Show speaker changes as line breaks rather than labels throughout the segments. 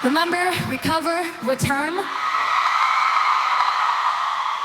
Remember, recover, return.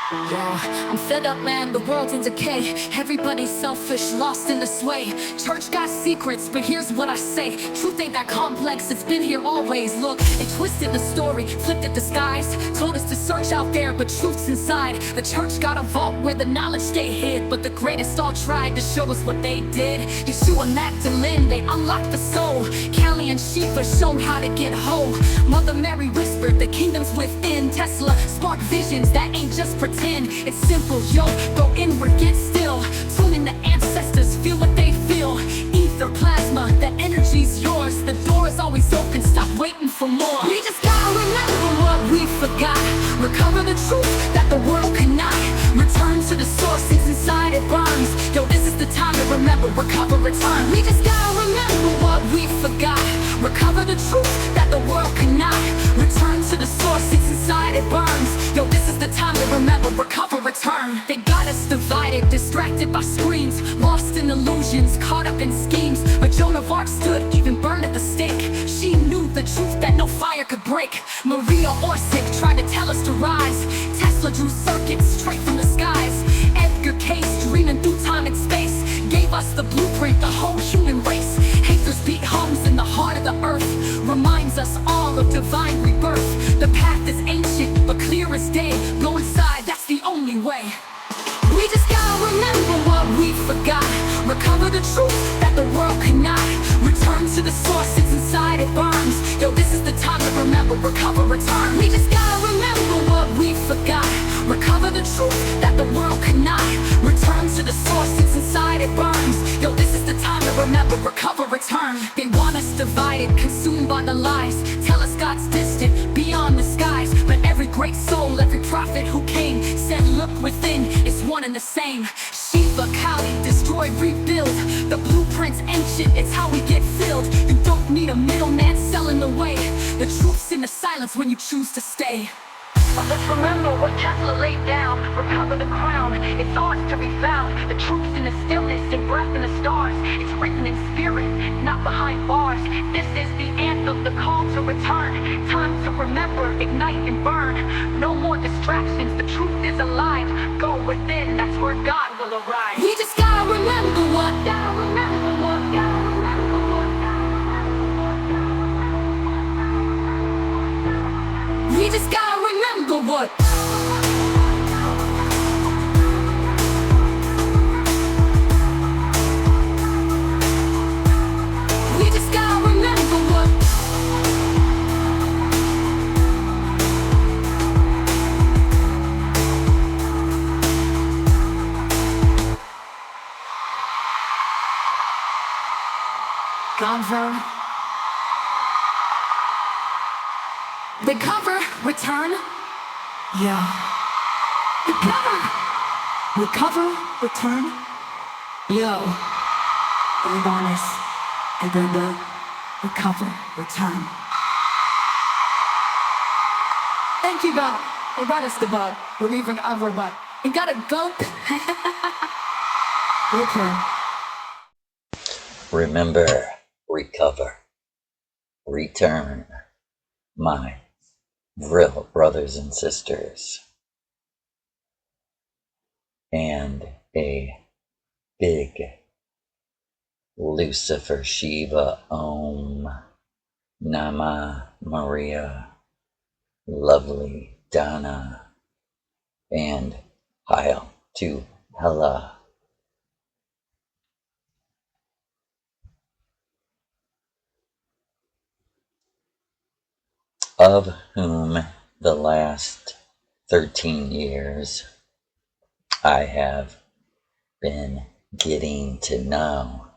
Yeah, I'm fed up, man, the world's in decay. Everybody's selfish, lost in the sway. Church got secrets, but here's what I say. Truth ain't that complex, it's been here always. Look, it twisted the story, flipped it disguised. Told us to search out there, but truth's inside. The church got a vault where the knowledge stay hid, but the greatest all tried to show us what they did. Yeshua, Magdalene, they unlocked the soul. Callie and Shiva showed how to get whole. Mother Mary whispered, the kingdom's within. Tesla sparked visions that ain't just pretend. It's simple, yo, go inward, get still. Tune in the ancestors, feel what they feel. Ether, plasma, the energy's yours. The door is always open, stop waiting for more. We just gotta remember what we forgot. Recover the truth that the world cannot. Return to the source, it's inside, it burns. Yo, this is the time to remember, recover, return. We just gotta remember what we forgot. Recover the truth that the world cannot. Return to the source, it's inside, it burns. Yo, this is the time to remember, recover, return. They got us divided, distracted by screens, lost in illusions, caught up in schemes. But Joan of Arc stood, even burned at the stake. She knew the truth that no fire could break. Maria Orsic tried to tell us to rise. Tesla drew circuits straight from the skies. Edgar Cayce, dreaming through time and space, gave us the blueprint, the whole human race. Haters beat hums in the heart of the earth, reminds us all of divine rebirth. The path is ancient, but clear as day. Go inside, that's the only way. We just gotta remember what we forgot. Recover the truth that the world cannot. Return to the source, it's inside, it burns. Yo, this is the time to remember, recover, return. We just gotta remember what we forgot. Recover the truth that the world cannot. Return to the source, it's inside, it burns. Yo, this is the time to remember, recover, return. They want us divided, consumed by the lies. Tell us God's distant, beyond the skies. But every great soul, every prophet who came said, look within, it's one and the same. Shiva, Kali, destroy, rebuild. The blueprint's ancient, it's how we get filled. You don't need a middleman selling the way. The truth's in the silence when you choose to stay. But let's remember what Tesla laid down. Recover the crown, it's ours to be found. The truth's in the stillness and breath in the stars. It's written in spirit, not behind bars. This is the anthem, the call to return. Time to remember, ignite and burn. No more distractions, the truth is alive. Go within, that's where God will arrive. We just gotta remember what, gotta remember what, gotta remember what, we just gotta remember what. We just gotta remember what. Recover, recover, return. Yeah. Recover, return. Yo. And honest. And then the recover, return. Thank you, God. They brought us the bug. We're leaving over, but we gotta go. Okay.
Remember, recover, return, my real brothers and sisters. And a big Lucifer Shiva Om Nama Maria, lovely Donna, and Hail to Hela. Of whom the last 13 years I have been getting to know.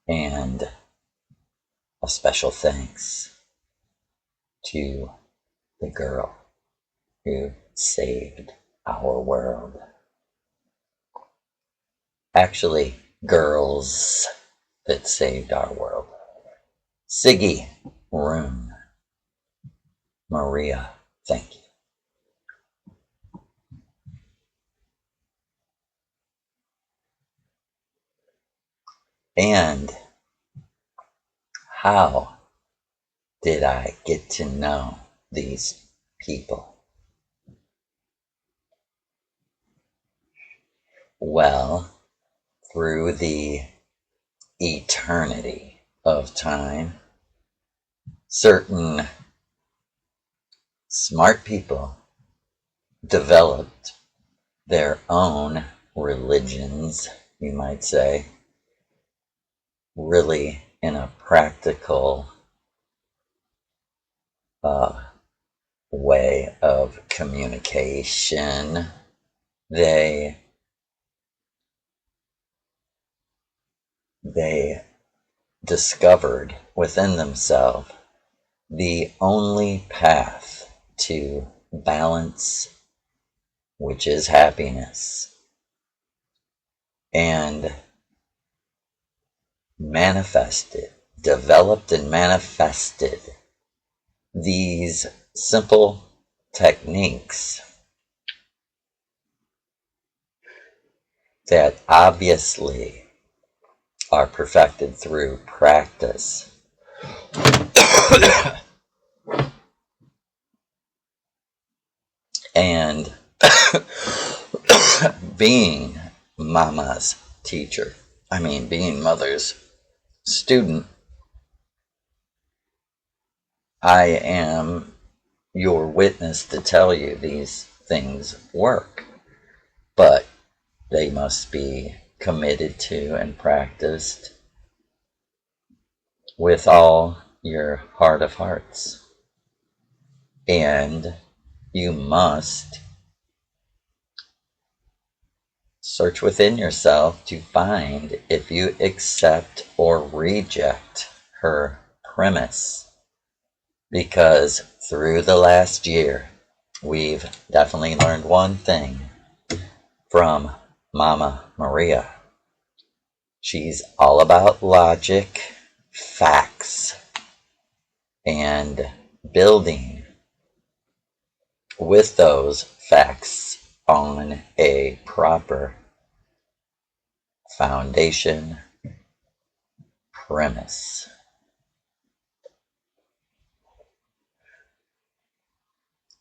And a special thanks to the girl who saved our world. Actually, girls that saved our world. Siggy, Rune, Maria, thank you. And how did I get to know these people? Well, through the eternity of time, certain smart people developed their own religions, you might say, really in a practical way of communication. They discovered within themselves the only path to balance, which is happiness, and developed and manifested these simple techniques that obviously are perfected through practice. And being Mama's teacher, being Mother's student, I am your witness to tell you these things work, but they must be committed to and practiced with all your heart of hearts. And you must search within yourself to find if you accept or reject her premise. Because through the last year, we've definitely learned one thing from Mama Maria. She's all about logic, facts, and building with those facts on a proper foundation premise.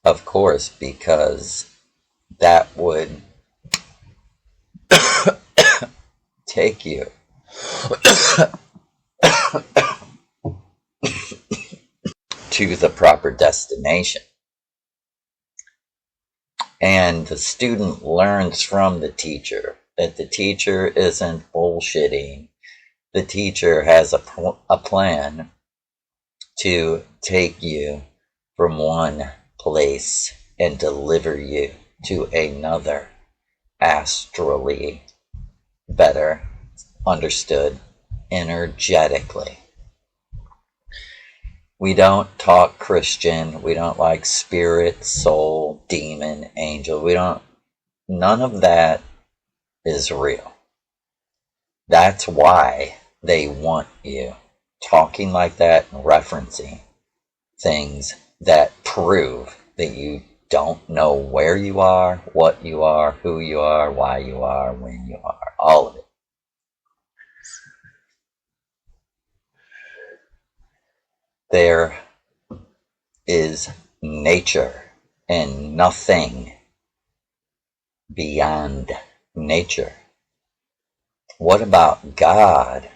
Of course, because that would take you to the proper destination. And the student learns from the teacher that the teacher isn't bullshitting. The teacher has a plan to take you from one place and deliver you to another, astrally better understood energetically. We don't talk Christian. We don't like spirit, soul, demon, angel. None of that is real. That's why they want you talking like that and referencing things that prove that you don't know where you are, what you are, who you are, why you are, when you are, all of it. There is nature and nothing beyond nature. What about God?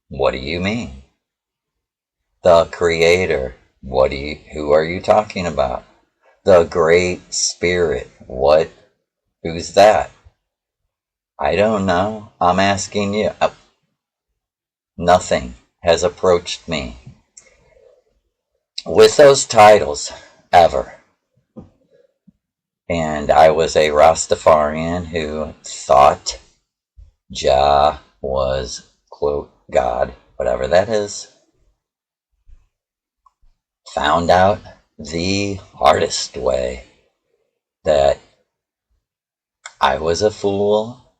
What do you mean? The Creator. Who are you talking about? The Great Spirit. Who's that? I don't know. I'm asking you. Nothing has approached me with those titles ever. And I was a Rastafarian who thought Jah was, quote, God, whatever that is. Found out the hardest way that I was a fool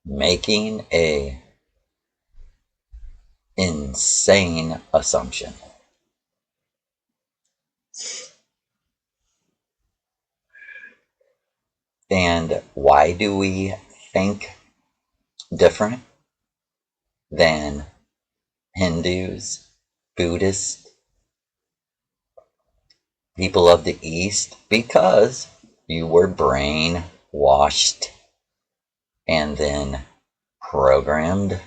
making a insane assumption. And why do we think different? than Hindus, Buddhists, people of the East, because you were brainwashed and then programmed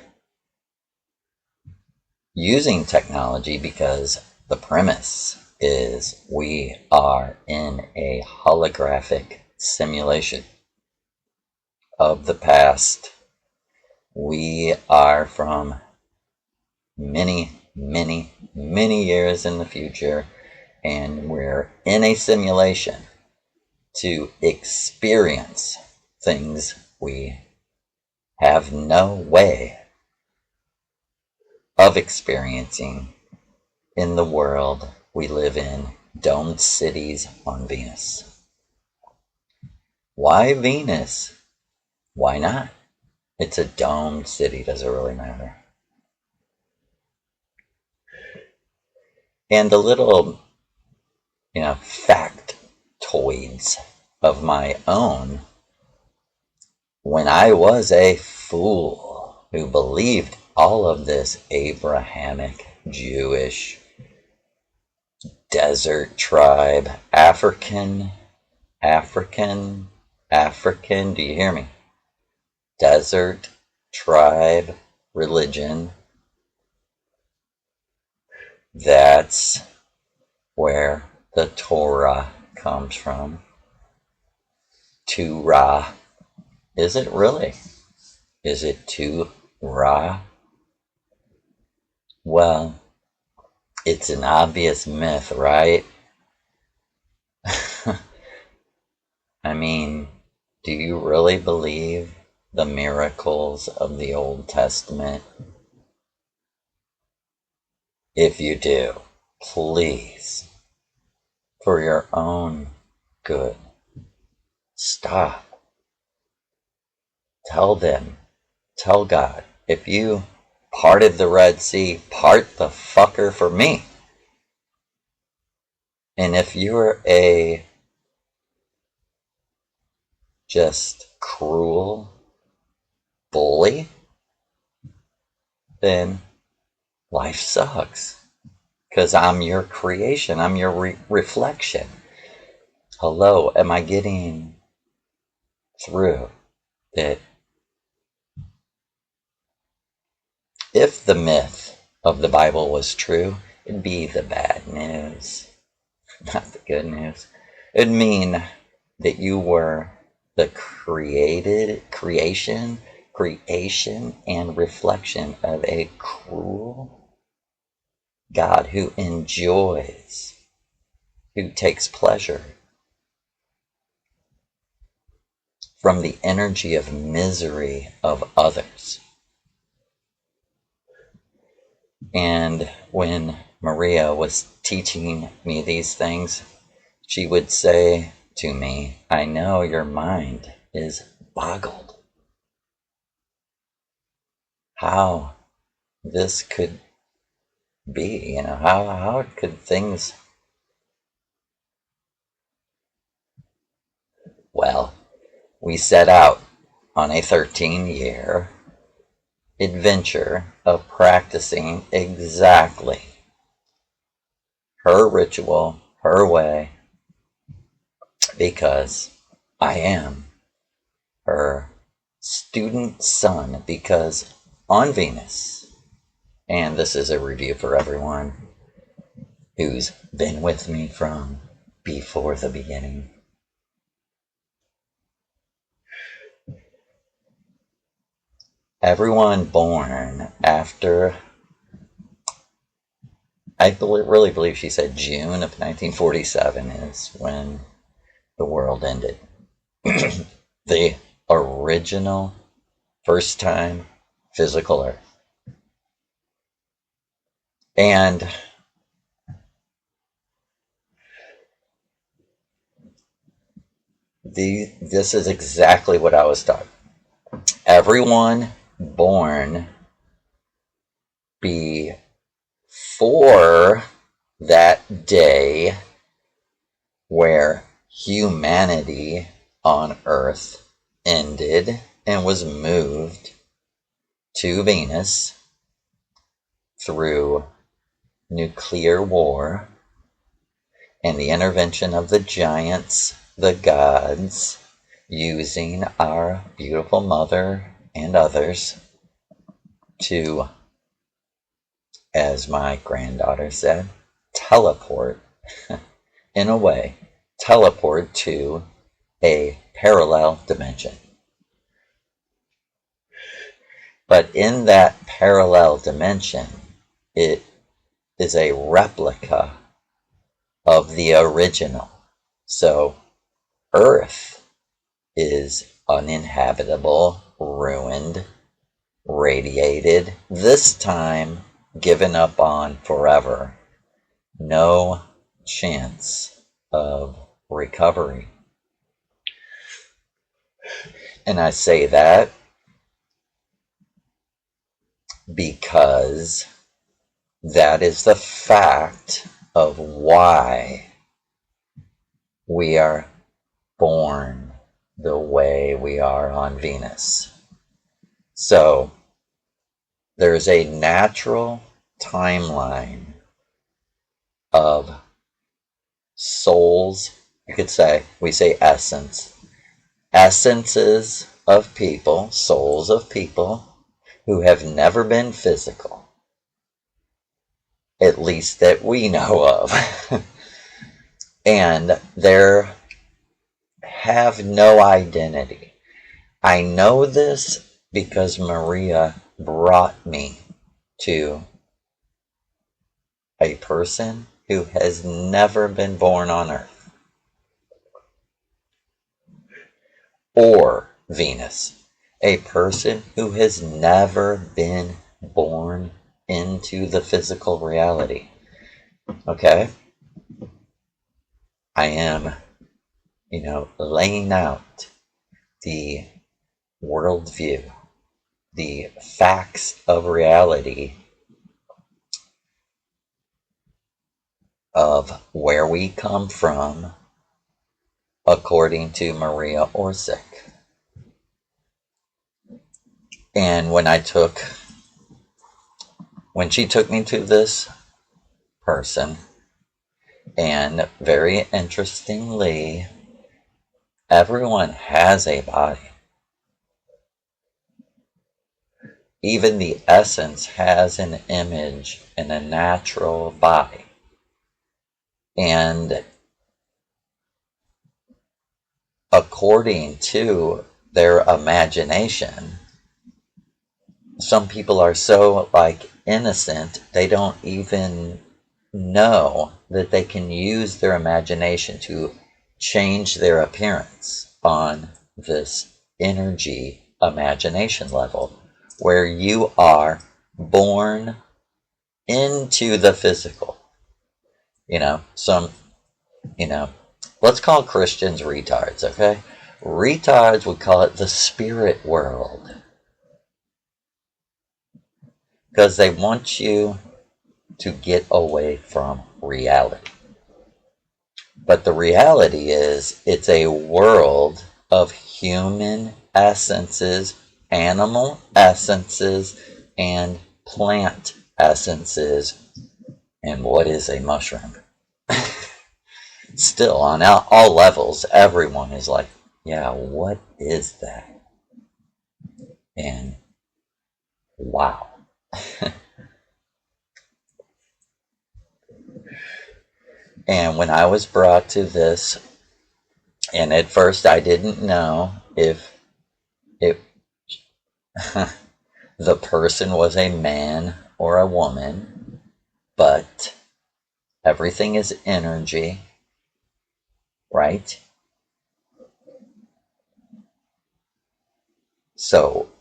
using technology, because the premise is we are in a holographic simulation of the past. We are from many, many, many years in the future, and we're in a simulation to experience things we have no way of experiencing in the world we live in, domed cities on Venus. Why Venus? Why not? It's a domed city, does it really matter? And a little, factoids of my own. When I was a fool who believed all of this Abrahamic, Jewish, desert tribe, African, do you hear me? Desert tribe religion. That's where the Torah comes from. Torah. Is it really? Is it Torah? Well, it's an obvious myth, right? I mean, do you really believe the miracles of the Old Testament? If you do, please, for your own good, stop. Tell them, tell God, if you parted the Red Sea, part the fucker for me. And if you're a just cruel bully, then life sucks. Because I'm your creation, I'm your reflection. Hello, am I getting through that? If the myth of the Bible was true, it'd be the bad news, not the good news. It'd mean that you were the creation and reflection of a cruel God who enjoys, who takes pleasure from the energy of misery of others. And when Maria was teaching me these things, she would say to me, I know your mind is boggled. How this could be, how could things... Well, we set out on a 13-year adventure of practicing exactly her ritual, her way, because I am her student son, because on Venus, and this is a review for everyone who's been with me from before the beginning, everyone born after, really believe she said June of 1947 is when the world ended. The original, first time physical Earth. And this is exactly what I was taught. Everyone born before that day where humanity on Earth ended and was moved to Venus through nuclear war and the intervention of the giants, the gods, using our beautiful mother and others to, as my granddaughter said, teleport, in a way, teleport to a parallel dimension. But in that parallel dimension, it is a replica of the original. So Earth is uninhabitable, ruined, radiated, this time given up on forever. No chance of recovery. And I say that because that is the fact of why we are born the way we are on Venus. So there's a natural timeline of souls, you could say, we say essences of people, souls of people who have never been physical, at least that we know of. And they have no identity. I know this because Maria brought me to a person who has never been born on Earth or Venus, a person who has never been born into the physical reality. Okay? I am, laying out the worldview, the facts of reality of where we come from, according to Maria Orsic. And when she took me to this person, and very interestingly, everyone has a body. Even the essence has an image and a natural body. And according to their imagination, some people are so innocent, they don't even know that they can use their imagination to change their appearance on this energy imagination level, where you are born into the physical. Let's call Christians retards, okay? Retards would call it the spirit world, because they want you to get away from reality. But the reality is, it's a world of human essences, animal essences, and plant essences. And what is a mushroom? Still, on all levels, everyone is like, yeah, what is that? And wow. And when I was brought to this, and at first I didn't know if the person was a man or a woman, but everything is energy, right? So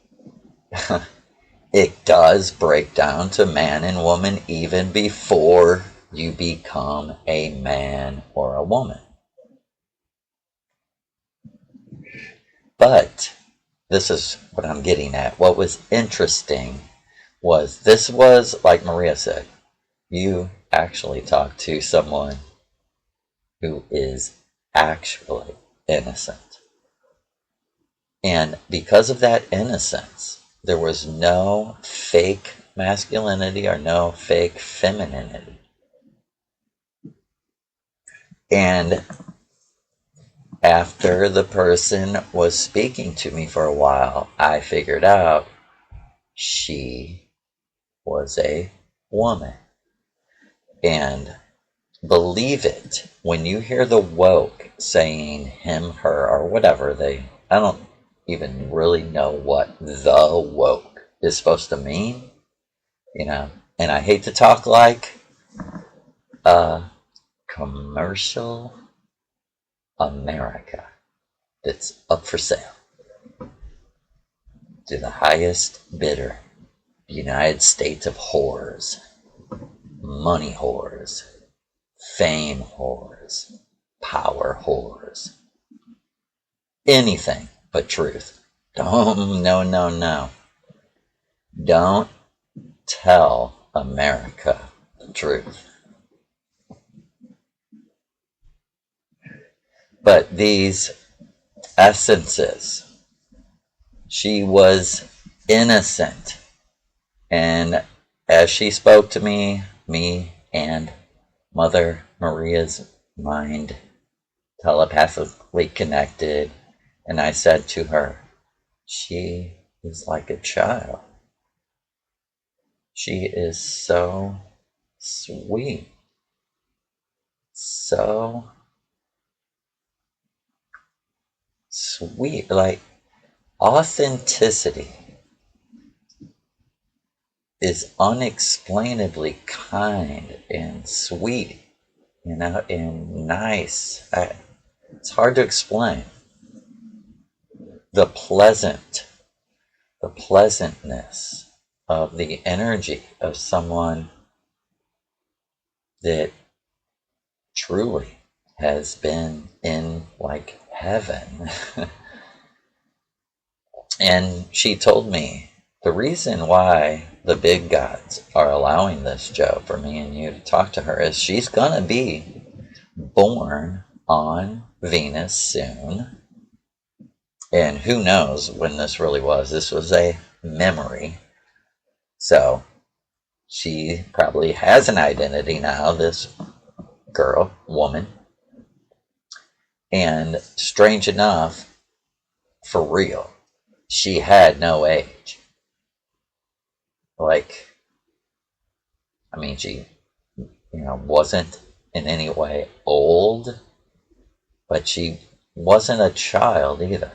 it does break down to man and woman even before you become a man or a woman. But this is what I'm getting at. What was interesting was, this was, like Maria said, you actually talk to someone who is actually innocent. And because of that innocence, there was no fake masculinity or no fake femininity. And after the person was speaking to me for a while, I figured out she was a woman. And believe it, when you hear the woke saying him, her, or whatever, I don't even really know what the woke is supposed to mean, and I hate to talk like commercial America that's up for sale to the highest bidder, the United States of whores, money whores, fame whores, power whores, anything but truth. No. Don't tell America the truth. But these essences, she was innocent. And as she spoke to me and Mother Maria's mind telepathically connected, and I said to her, she is like a child. She is so sweet. So sweet. Like, authenticity is unexplainably kind and sweet, and nice. It's hard to explain. The pleasantness of the energy of someone that truly has been in like heaven. And she told me the reason why the big gods are allowing this, Joe, for me and you to talk to her is she's gonna be born on Venus soon. And who knows when this really was. This was a memory. So she probably has an identity now, this woman. And strange enough, for real, she had no age. She, wasn't in any way old, but she wasn't a child either.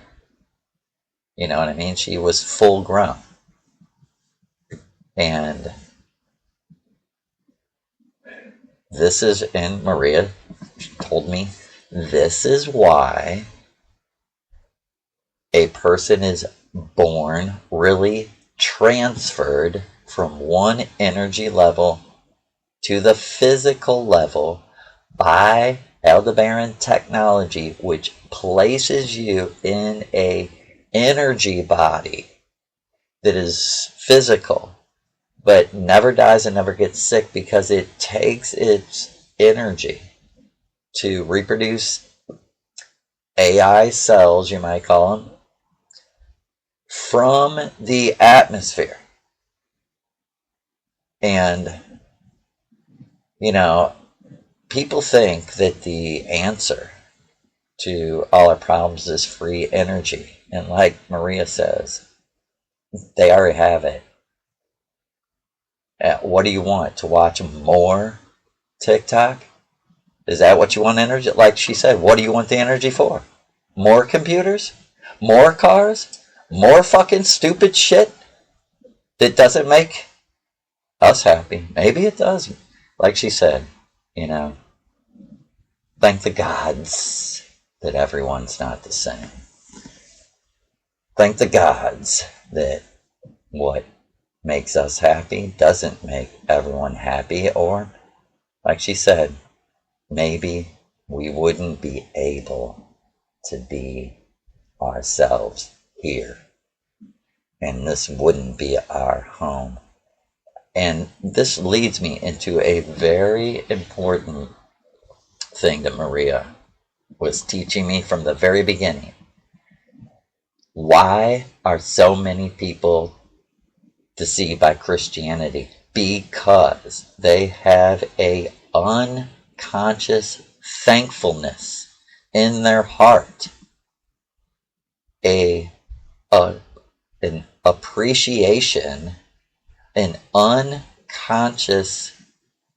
You know what I mean? She was full grown. And and Maria told me, this is why a person is born really transferred from one energy level to the physical level by Aldebaran technology, which places you in a energy body that is physical but never dies and never gets sick, because it takes its energy to reproduce AI cells, you might call them, from the atmosphere. And people think that the answer to all our problems is free energy. And like Maria says, they already have it. What do you want? To watch more TikTok? Is that what you want energy? Like she said, what do you want the energy for? More computers? More cars? More fucking stupid shit that doesn't make us happy? Maybe it does. Like she said, thank the gods that everyone's not the same. Thank the gods that what makes us happy doesn't make everyone happy, or, like she said, maybe we wouldn't be able to be ourselves here, and this wouldn't be our home. And this leads me into a very important thing that Maria was teaching me from the very beginning. Why are so many people deceived by Christianity because they have a unconscious thankfulness in their heart, a an appreciation, an unconscious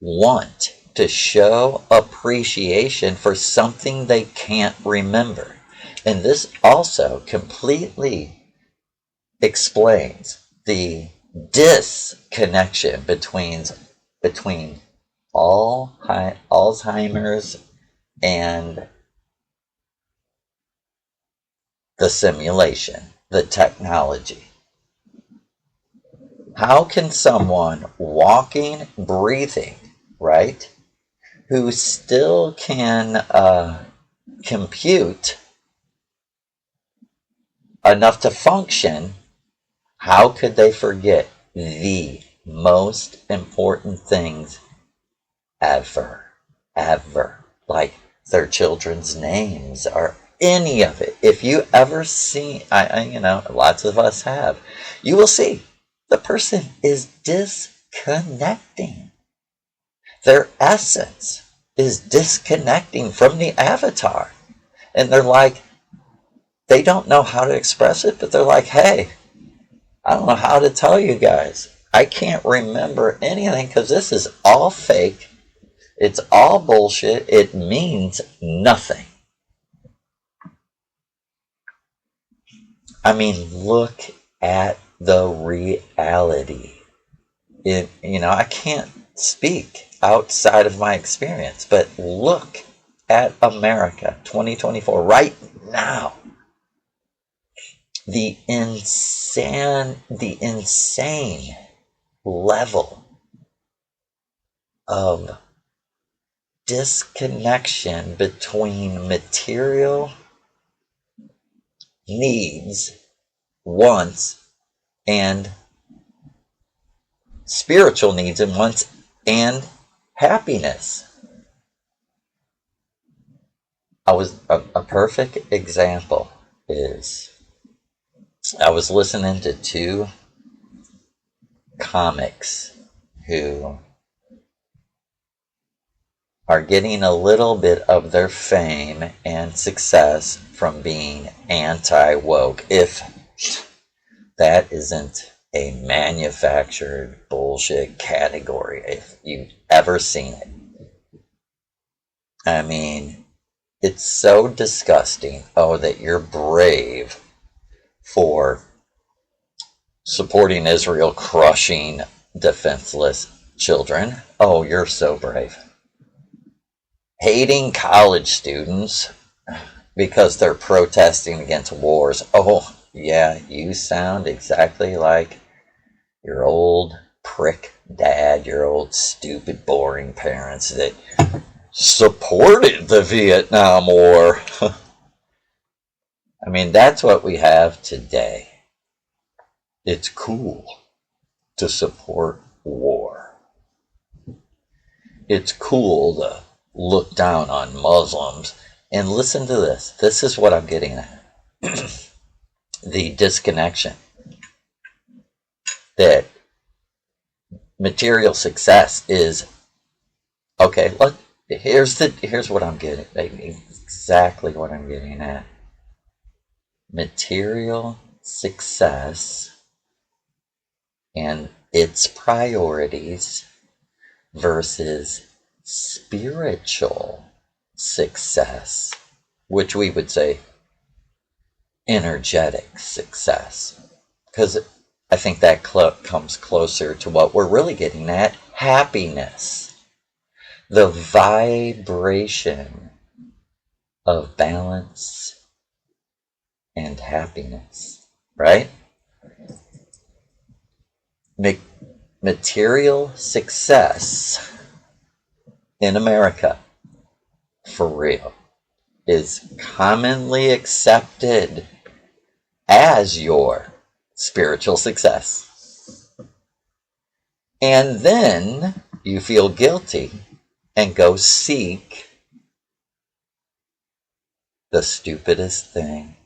want to show appreciation for something they can't remember. And this also completely explains the disconnection between Alzheimer's and the simulation, the technology. How can someone walking, breathing, right, who still can compute enough to function, how could they forget the most important things ever? Like their children's names or any of it. If you ever see, lots of us have, you will see the person is disconnecting. Their essence is disconnecting from the avatar. And they're like, they don't know how to express it, but they're like, hey, I don't know how to tell you guys. I can't remember anything because this is all fake. It's all bullshit. It means nothing. I mean, look at the reality. I can't speak outside of my experience, but look at America 2024 right now. The insane level of disconnection between material needs, wants, and spiritual needs and wants, and happiness. A perfect example is I was listening to two comics who are getting a little bit of their fame and success from being anti-woke, if that isn't a manufactured bullshit category, if you've ever seen it. I mean, it's so disgusting. Oh, that you're brave for supporting Israel crushing defenseless children. Oh, you're so brave. Hating college students because they're protesting against wars. Oh, yeah, you sound exactly like your old prick dad, your old stupid, boring parents that supported the Vietnam War. I mean, that's what we have today. It's cool to support war. It's cool to look down on Muslims. And listen to this. This is what I'm getting at. The disconnection. That material success is, okay, here's what I'm getting, exactly what I'm getting at. Material success and its priorities versus spiritual success, which we would say energetic success. Because I think that comes closer to what we're really getting at, happiness. The vibration of balance and happiness, right? Material success in America, for real, is commonly accepted as your spiritual success. And then you feel guilty and go seek the stupidest thing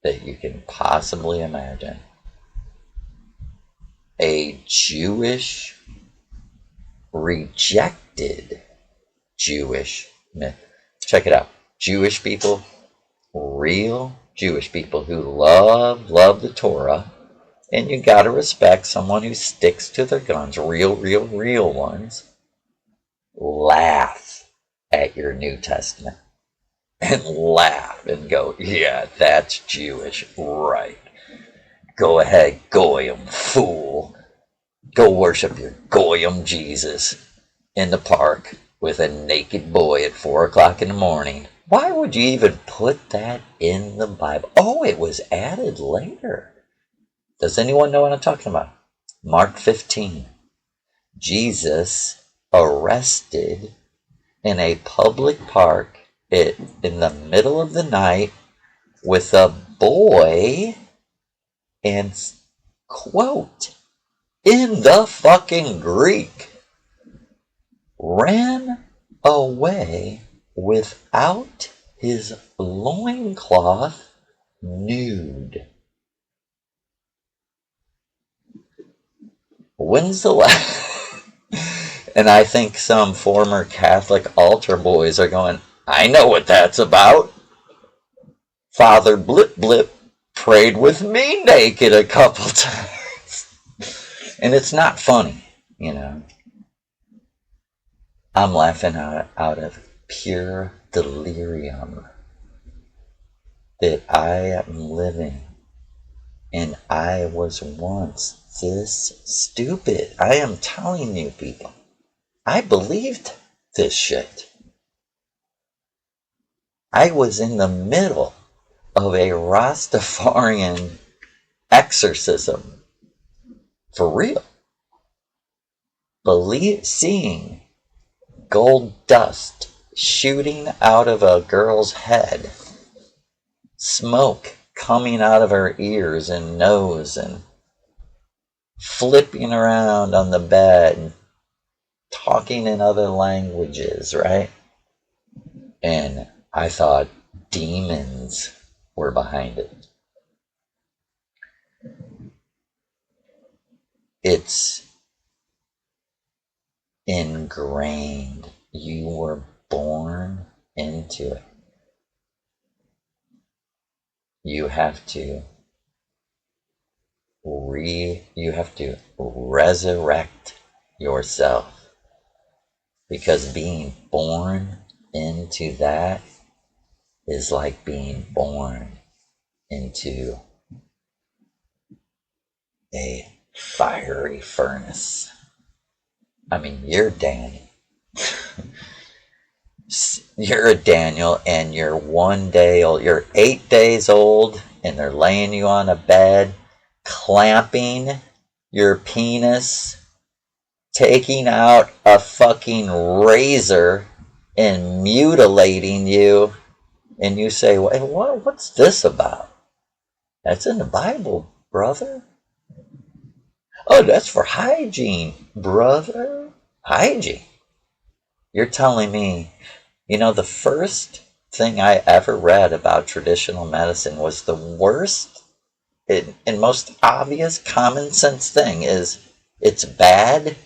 that you can possibly imagine. a Jewish, rejected Jewish myth. Check it out. Jewish people, real Jewish people who love the Torah, and you gotta respect someone who sticks to their guns, real ones, laugh at your New Testament and laugh and go, yeah, that's Jewish, right. Go ahead, Goyim, fool. Go worship your Goyim Jesus in the park with a naked boy at 4 o'clock in the morning. Why would you even put that in the Bible? Oh, it was added later. Does anyone know what I'm talking about? Mark 15. Jesus arrested in a public park in the middle of the night with a boy and, quote, in the fucking Greek, ran away without his loincloth, nude. When's the last? And I think some former Catholic altar boys are going, I know what that's about. Father Blip Blip prayed with me naked a couple times. And it's not funny, you know. I'm laughing out of pure delirium that I am living, and I was once this stupid. I am telling you, people, I believed this shit. I was in the middle of a Rastafarian exorcism, for real. Seeing gold dust shooting out of a girl's head, smoke coming out of her ears and nose, and flipping around on the bed, talking in other languages, right? And I thought demons were behind it. It's ingrained. You were born into it. You have to resurrect yourself, because being born into that is like being born into a fiery furnace. I mean, you're Daniel. You're a Daniel, and you're 1 day old. You're 8 days old, and they're laying you on a bed, clamping your penis, taking out a fucking razor and mutilating you, and you say, what's this about? That's in the Bible, brother. Oh, that's for hygiene, brother. Hygiene. You're telling me, the first thing I ever read about traditional medicine was the worst and most obvious common sense thing is it's bad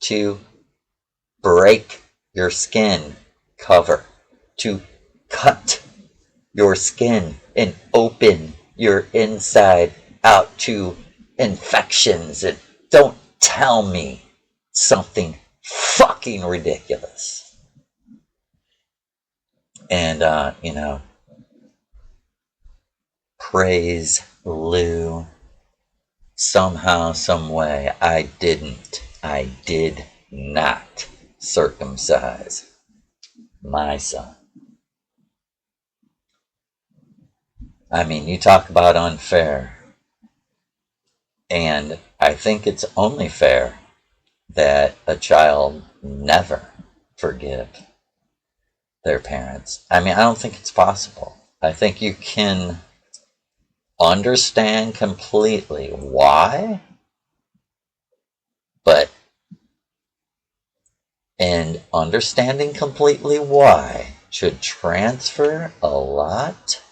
to break your skin cover, to cut your skin and open your inside out to infections. And don't tell me something fucking ridiculous. And, praise Lou, somehow, some way, I did not circumcise my son. I mean, you talk about unfair. And I think it's only fair that a child never forgive their parents. I mean, I don't think it's possible. I think you can understand completely why, and understanding completely why should transfer a lot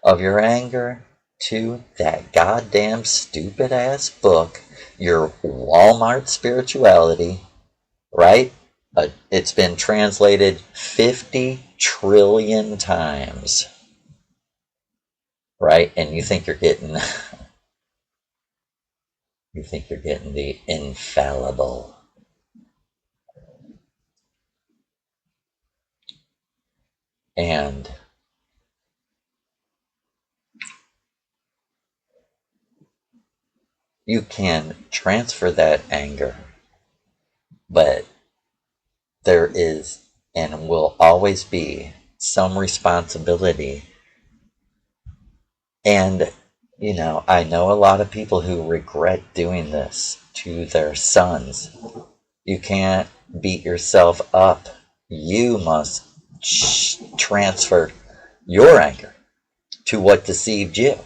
of your anger to that goddamn stupid ass book, your Walmart spirituality, right? It's been translated 50 trillion times, right? And you think you're getting the infallible. And you can transfer that anger, but there is and will always be some responsibility. And, I know a lot of people who regret doing this to their sons. You can't beat yourself up. You must transfer your anger to what deceived you.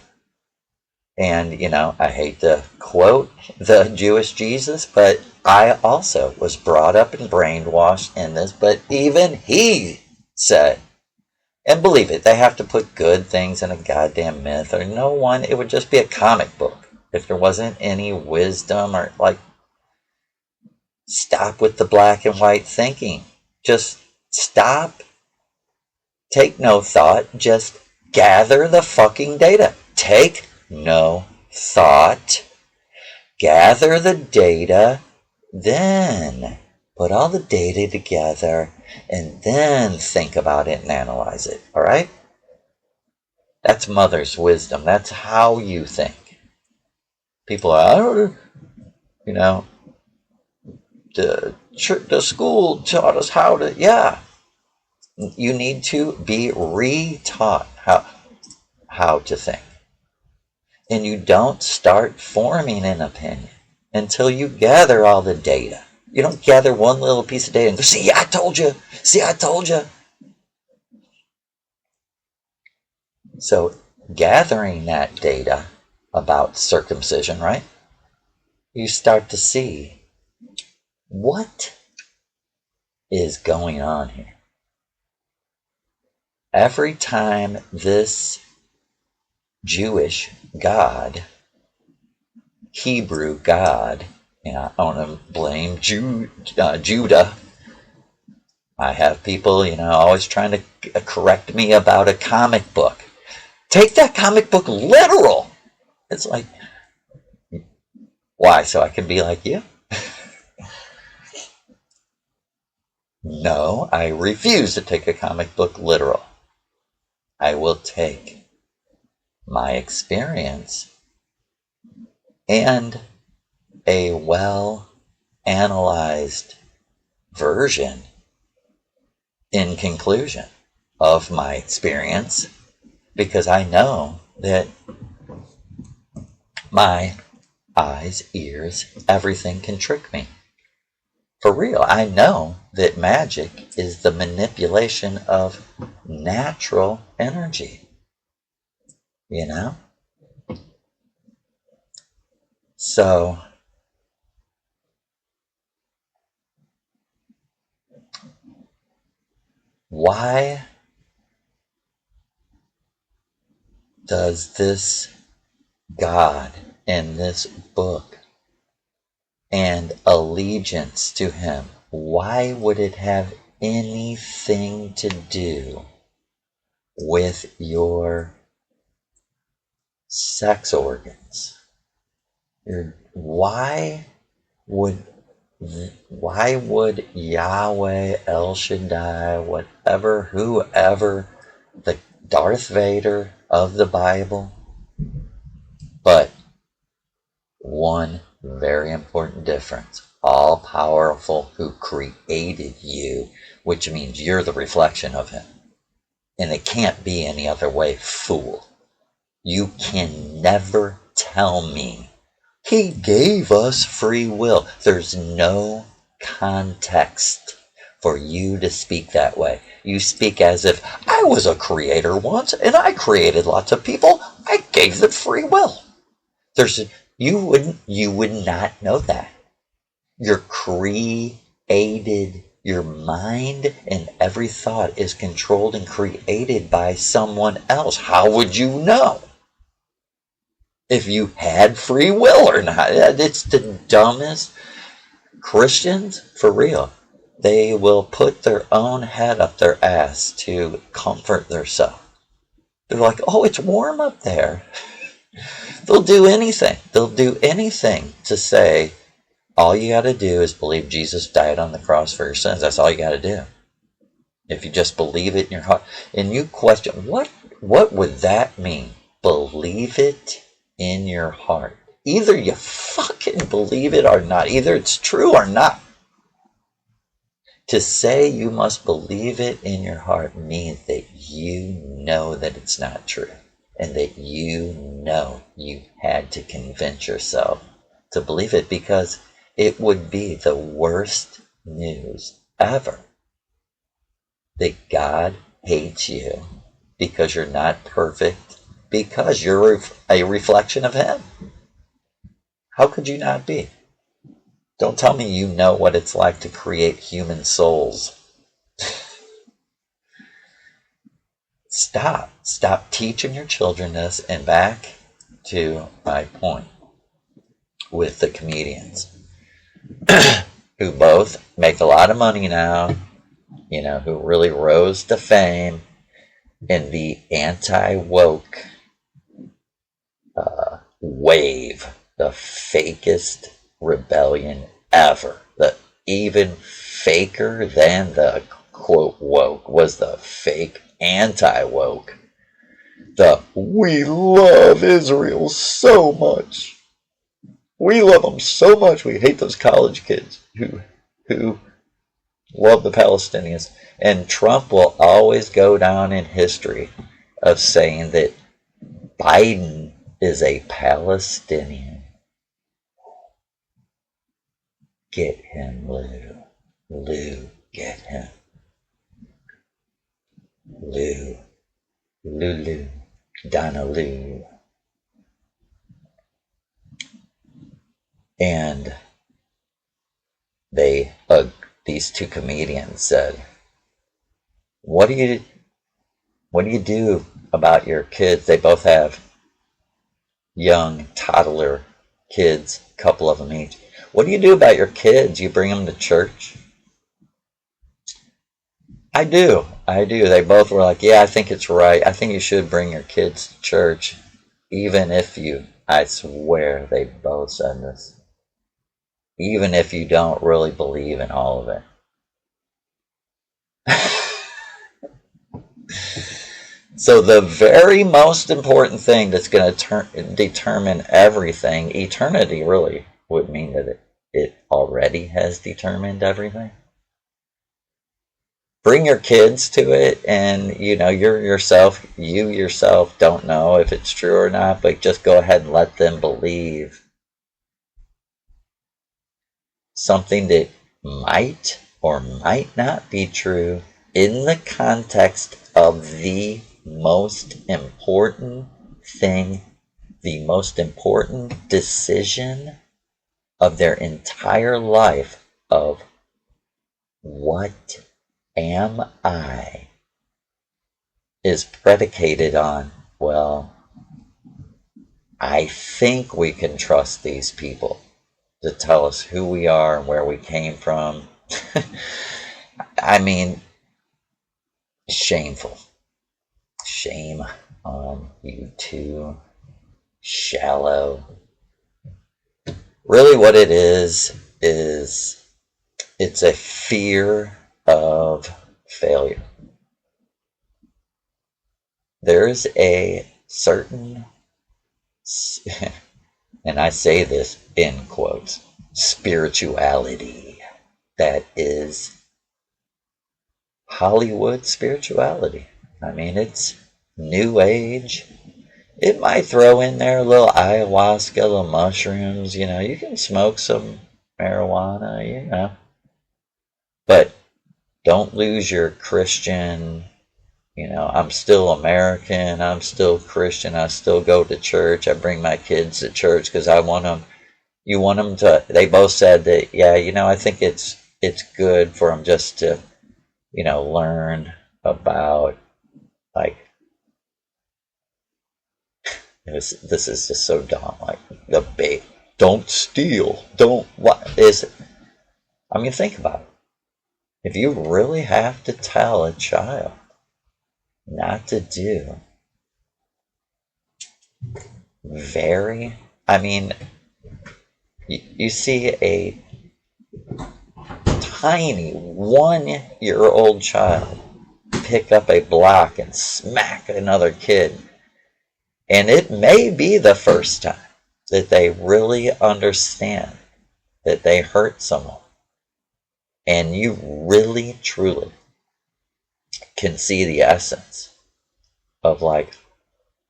And, I hate to quote the Jewish Jesus, but I also was brought up and brainwashed in this. But even he said, and believe it, they have to put good things in a goddamn myth, or no one, it would just be a comic book if there wasn't any wisdom, or stop with the black and white thinking. Just stop. Take no thought. Just gather the fucking data. Take no thought. Gather the data. Then put all the data together and then think about it and analyze it. All right? That's mother's wisdom. That's how you think. People are, the school taught us how to, yeah. You need to be re-taught how to think. And you don't start forming an opinion until you gather all the data. You don't gather one little piece of data and go, see, I told you. See, I told you. So gathering that data about circumcision, right? You start to see what is going on here. Every time this Jewish God, Hebrew God, I want to blame Judah. I have people, always trying to correct me about a comic book. Take that comic book literal. It's like, why? So I can be like you? No, I refuse to take a comic book literal. I will take my experience and a well-analyzed version in conclusion of my experience, because I know that my eyes, ears, everything can trick me. For real, I know that magic is the manipulation of natural energy. So, why does this God in this book and allegiance to him, why would it have anything to do with your sex organs? Why would Yahweh, El Shaddai, whoever, the Darth Vader of the Bible, but one very important difference: all powerful, who created you, which means you're the reflection of him. And it can't be any other way, fool. You can never tell me he gave us free will. There's no context for you to speak that way. You speak as if I was a creator once and I created lots of people. I gave them free will. You would not know that. You're created. Your mind and every thought is controlled and created by someone else. How would you know? if you had free will or not. It's the dumbest. Christians, for real, they will put their own head up their ass to comfort themselves. They're like, oh, it's warm up there. They'll do anything. They'll do anything to say, all you got to do is believe Jesus died on the cross for your sins. That's all you got to do. If you just believe it in your heart. And you question, what would that mean? Believe it in your heart. Either you fucking believe it or not. Either it's true or not. To say you must believe it in your heart means that you know that it's not true. And that you know you had to convince yourself to believe it, because it would be the worst news ever that God hates you because you're not perfect, because you're a reflection of Him. How could you not be? Don't tell me you know what it's like to create human souls. Stop teaching your children this. And back to my point with the comedians who both make a lot of money now, who really rose to fame in the anti-woke wave, the fakest rebellion ever. The even faker than the quote woke was the fake anti-woke. The we love Israel so much. We love them so much. We hate those college kids who love the Palestinians. And Trump will always go down in history of saying that Biden is a Palestinian. Get him, Lou. Lou, get him. Lou. Lulu. Donna Lou. And these two comedians said, what do you do about your kids? They both have young toddler kids, a couple of them each. What do you do about your kids? You bring them to church? I do. They both were like, yeah, I think it's right. I think you should bring your kids to church, even if I swear they both said this, even if you don't really believe in all of it. So the very most important thing that's going to determine everything, eternity really would mean that it already has determined everything. Bring your kids to it, and you yourself don't know if it's true or not, but just go ahead and let them believe something that might or might not be true in the context of the most important thing, the most important decision of their entire life of what am I is predicated on, well, I think we can trust these people to tell us who we are and where we came from. I mean, shameful. Shame on you too. Shallow. Really what it is it's a fear of failure. There's a certain, and I say this in quotes, spirituality that is Hollywood spirituality. I mean, it's new age. It might throw in there a little ayahuasca, a little mushrooms, you can smoke some marijuana, but don't lose your Christian, I'm still American, I'm still Christian, I still go to church, I bring my kids to church because I want them, they both said that, yeah, I think it's good for them just to, learn about, like, This is just so dumb. Like the bait. Don't steal. Don't. What is it? I mean, think about it. If you really have to tell a child not to do I mean, you see a tiny 1-year-old child pick up a block and smack another kid, and it may be the first time that they really understand that they hurt someone, and you really truly can see the essence of like,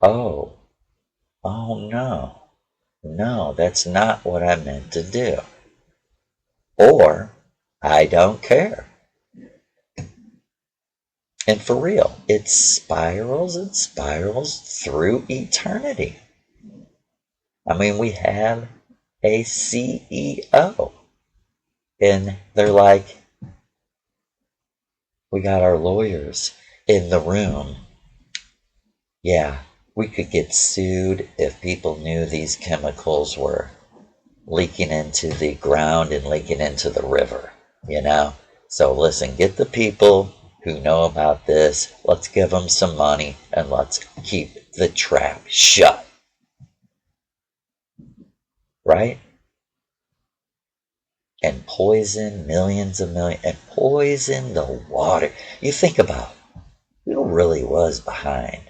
oh no, that's not what I meant to do, or I don't care. And for real, it spirals and spirals through eternity. I mean, we have a CEO, and they're like, we got our lawyers in the room. Yeah, we could get sued if people knew these chemicals were leaking into the ground and leaking into the river, you know? So listen, get the people who know about this, let's give them some money, and let's keep the trap shut. Right? And poison and poison the water. You think about who really was behind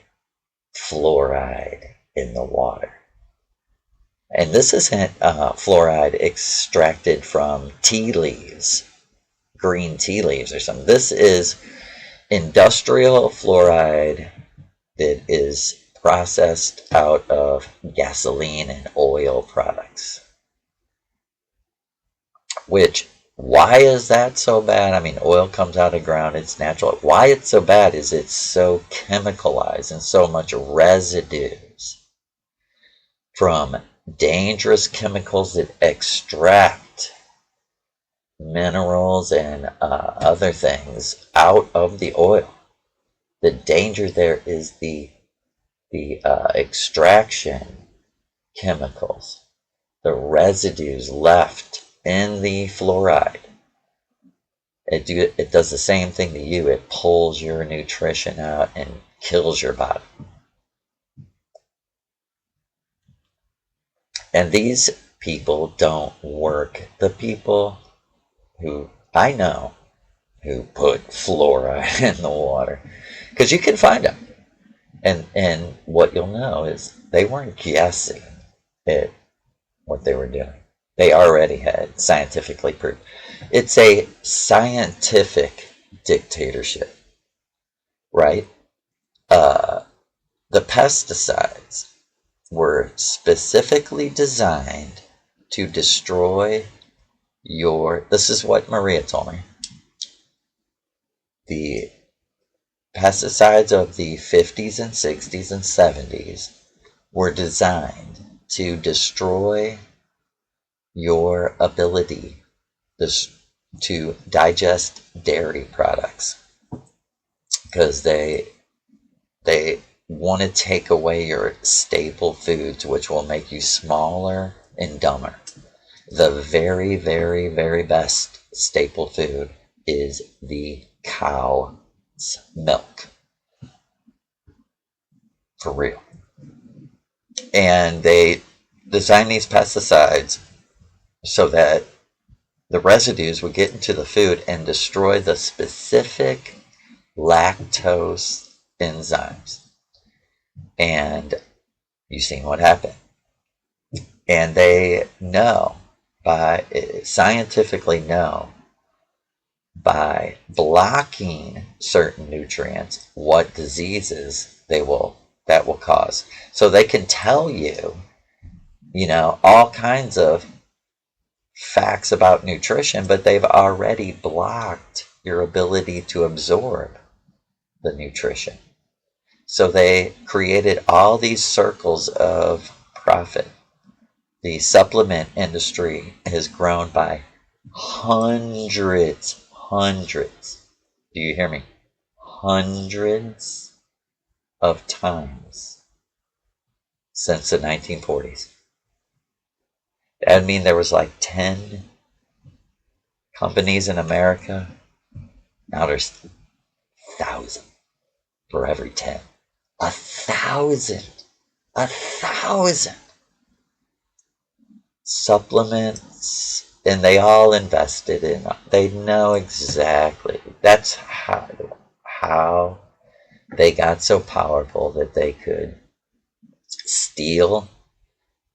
fluoride in the water. And this isn't fluoride extracted from tea leaves, green tea leaves or something. This is industrial fluoride that is processed out of gasoline and oil products. Which, why is that so bad? I mean, oil comes out of the ground, it's natural. Why it's so bad is it's so chemicalized and so much residues from dangerous chemicals that extract minerals and other things out of the oil. The danger there is the extraction chemicals, the residues left in the fluoride. It does the same thing to you. It pulls your nutrition out and kills your body. And these people don't work. The people who I know who put fluoride in the water, because you can find them. And what you'll know is they weren't guessing at what they were doing. They already had scientifically proved. It's a scientific dictatorship, right? The pesticides were specifically designed to destroy this is what Maria told me. The pesticides of the 50s and 60s and 70s were designed to destroy your ability to digest dairy products, because they want to take away your staple foods, which will make you smaller and dumber. The very, very, very best staple food is the cow's milk. For real. And they designed these pesticides so that the residues would get into the food and destroy the specific lactose enzymes. And you've seen what happened. And they scientifically know by blocking certain nutrients what diseases that will cause. So they can tell you, all kinds of facts about nutrition, but they've already blocked your ability to absorb the nutrition. So they created all these circles of profit. The supplement industry has grown by hundreds. Do you hear me? Hundreds of times since the 1940s. I mean, there was like 10 companies in America. Now there's 1,000 for every 10. 1,000. 1,000 supplements, and they all invested in. They know exactly. That's how they got so powerful that they could steal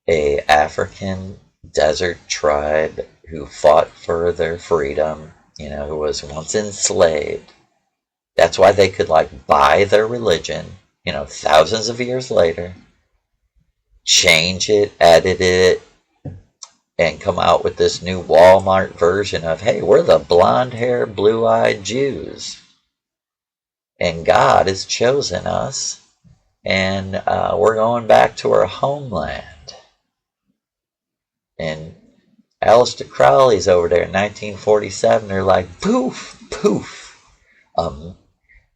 a African desert tribe who fought for their freedom, who was once enslaved. That's why they could buy their religion, thousands of years later, change it, edit it, and come out with this new Walmart version of, hey, we're the blonde-haired, blue-eyed Jews. And God has chosen us, and we're going back to our homeland. And Aleister Crowley's over there in 1947. They're like, poof, poof.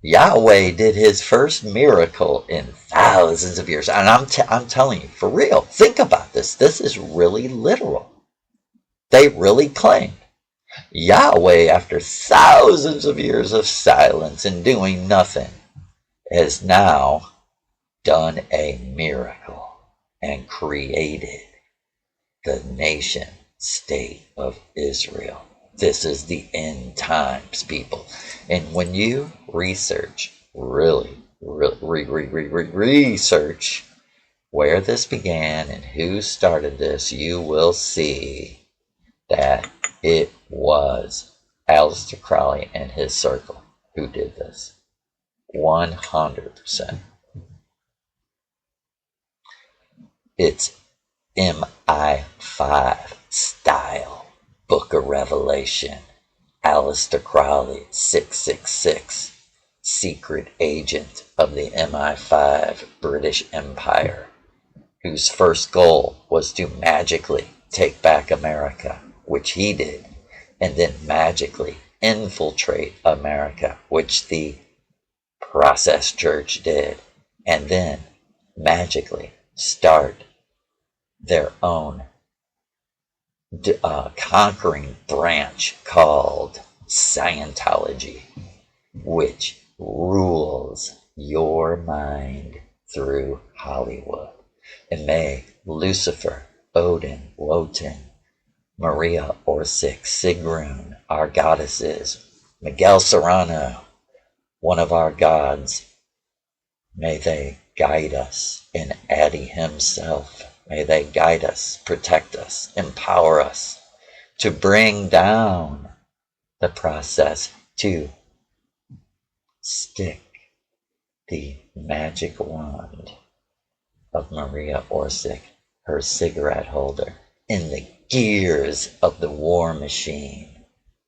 Yahweh did his first miracle in thousands of years. And I'm telling you, for real, think about this. This is really literal. They really claimed Yahweh, after thousands of years of silence and doing nothing, has now done a miracle and created the nation state of Israel. This is the end times, people. And when you research, really research where this began and who started this, you will see that it was Aleister Crowley and his circle who did this. 100%. It's MI5 style. Book of Revelation. Aleister Crowley, 666. Secret agent of the MI5 British Empire, whose first goal was to magically take back America, which he did, and then magically infiltrate America, which the Process Church did, and then magically start their own conquering branch called Scientology, which rules your mind through Hollywood. And may Lucifer, Odin, Wotan, Maria Orsic, Sigrun, our goddesses, Miguel Serrano, one of our gods, may they guide us, and Addie himself, may they guide us, protect us, empower us to bring down the process, to stick the magic wand of Maria Orsic, her cigarette holder, in the gears of the war machine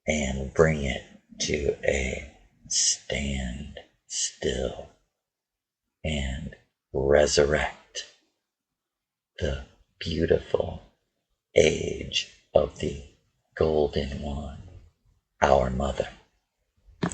and bring it to a stand still and resurrect the beautiful age of the golden one, our mother.